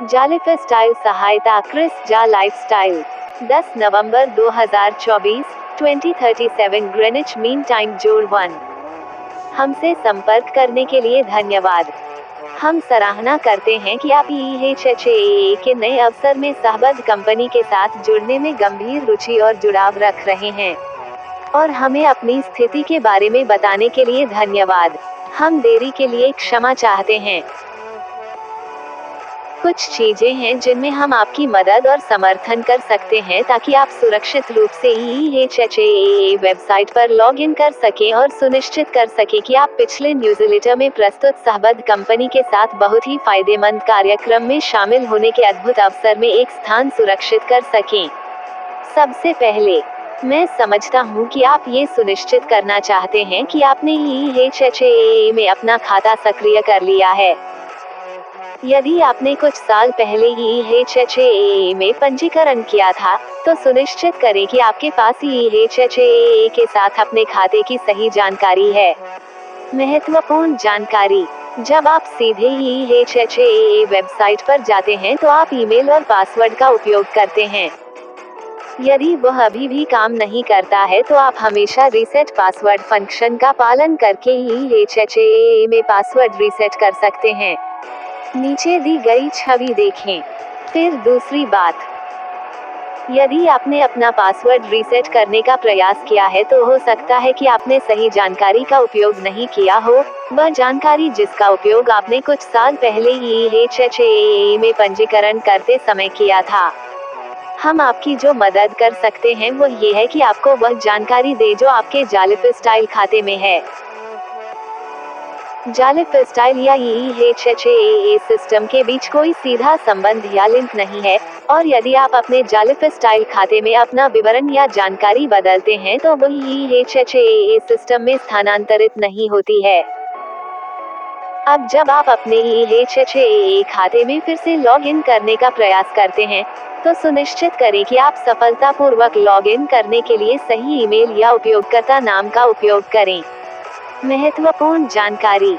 जालिफ style सहायता Chris जा lifestyle 10 नवंबर 2024 2037 Greenwich mean time जोड़ 1। हमसे संपर्क करने के लिए धन्यवाद। हम सराहना करते हैं कि आप EHHAA के नए अवसर में सहबद्ध कंपनी के साथ जुड़ने में गंभीर रुचि और जुड़ाव रख रहे हैं और हमें अपनी स्थिति के बारे में बताने के लिए धन्यवाद। हम देरी के लिए क्षमा चाहते हैं। कुछ चीजें हैं जिनमें हम आपकी मदद और समर्थन कर सकते हैं ताकि आप सुरक्षित रूप से EHHAA वेबसाइट पर लॉग इन कर सकें और सुनिश्चित कर सकें कि आप पिछले न्यूज़लेटर में प्रस्तुत सहबद्ध कंपनी के साथ बहुत ही फायदेमंद कार्यक्रम में शामिल होने के अद्भुत अवसर में एक स्थान सुरक्षित कर सकें। सबसे पहले, मैं समझता हूं कि आप ये सुनिश्चित करना चाहते हैं कि आपने EHHAA में अपना खाता सक्रिय कर लिया है। यदि आपने कुछ साल पहले EHHAA में पंजीकरण किया था, तो सुनिश्चित करें कि आपके पास EHHAA के साथ अपने खाते की सही जानकारी है। महत्वपूर्ण जानकारी: जब आप सीधे EHHAA वेबसाइट पर जाते हैं तो आप ईमेल और पासवर्ड का उपयोग करते हैं। यदि वह अभी भी काम नहीं करता है तो आप हमेशा रीसेट पासवर्ड फंक्शन का पालन करके EHHAA में पासवर्ड रीसेट कर सकते हैं। नीचे दी गई छवि देखें। फिर दूसरी बात, यदि आपने अपना पासवर्ड रीसेट करने का प्रयास किया है तो हो सकता है कि आपने सही जानकारी का उपयोग नहीं किया हो, वह जानकारी जिसका उपयोग आपने कुछ साल पहले EHHAA में पंजीकरण करते समय किया था। हम आपकी जो मदद कर सकते हैं वो ये है कि आपको वह जानकारी दे जो आपके जालिफ स्टाइल खाते में है। जालिफ स्टाइल या EHHAA सिस्टम के बीच कोई सीधा संबंध या लिंक नहीं है, और यदि आप अपने जालिफ स्टाइल खाते में अपना विवरण या जानकारी बदलते हैं तो वह EHHAA सिस्टम में स्थानांतरित नहीं होती है। अब जब आप अपने EHHAA खाते में फिर से लॉग इन करने का प्रयास करते हैं, तो सुनिश्चित करें कि आप सफलतापूर्वक लॉग इन करने के लिए सही ईमेल या उपयोगकर्ता नाम का उपयोग करें। महत्वपूर्ण जानकारी: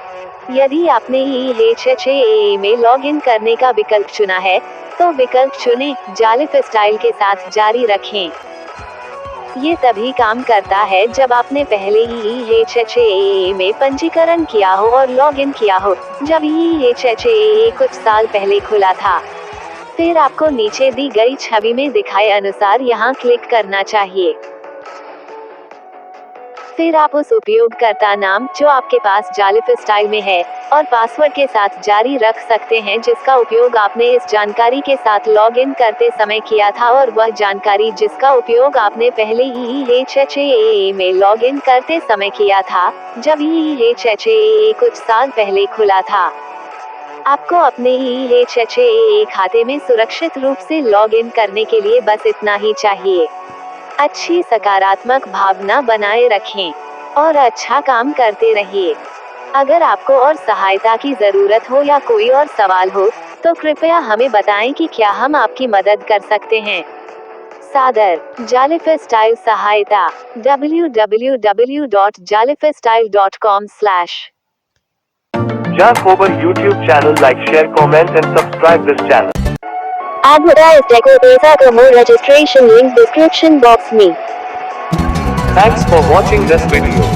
यदि आपने EHHAA में लॉग इन करने का विकल्प चुना है, तो विकल्प चुनें, जालिफ स्टाइल के साथ जारी रखें। ये तभी काम करता है जब आपने पहले EHHAA में पंजीकरण किया हो और लॉग इन किया हो, जब EHHAA कुछ साल पहले खुला था। फिर आपको नीचे दी गई छवि में दिखाए अनुसार यहाँ क्लिक करना चाहिए। फिर आप उस उपयोगकर्ता नाम जो आपके पास जालिफ स्टाइल में है और पासवर्ड के साथ जारी रख सकते हैं जिसका उपयोग आपने इस जानकारी के साथ लॉग इन करते समय किया था, और वह जानकारी जिसका उपयोग आपने पहले EHHAA में लॉग इन करते समय किया था, जब EHHAA कुछ साल पहले खुला था। आपको अपने EHHAA खाते में सुरक्षित रूप से लॉग इन करने के लिए बस इतना ही चाहिए। अच्छी सकारात्मक भावना बनाए रखें और अच्छा काम करते रहिए। अगर आपको और सहायता की जरूरत हो या कोई और सवाल हो, तो कृपया हमें बताएं कि क्या हम आपकी मदद कर सकते हैं। सादर जालिफ स्टाइल सहायता www.jalifstyle.com/ Just over YouTube channel, like, share, comment and subscribe this channel. Advertise Deco Pesa for more registration link description box me. Thanks for watching this video.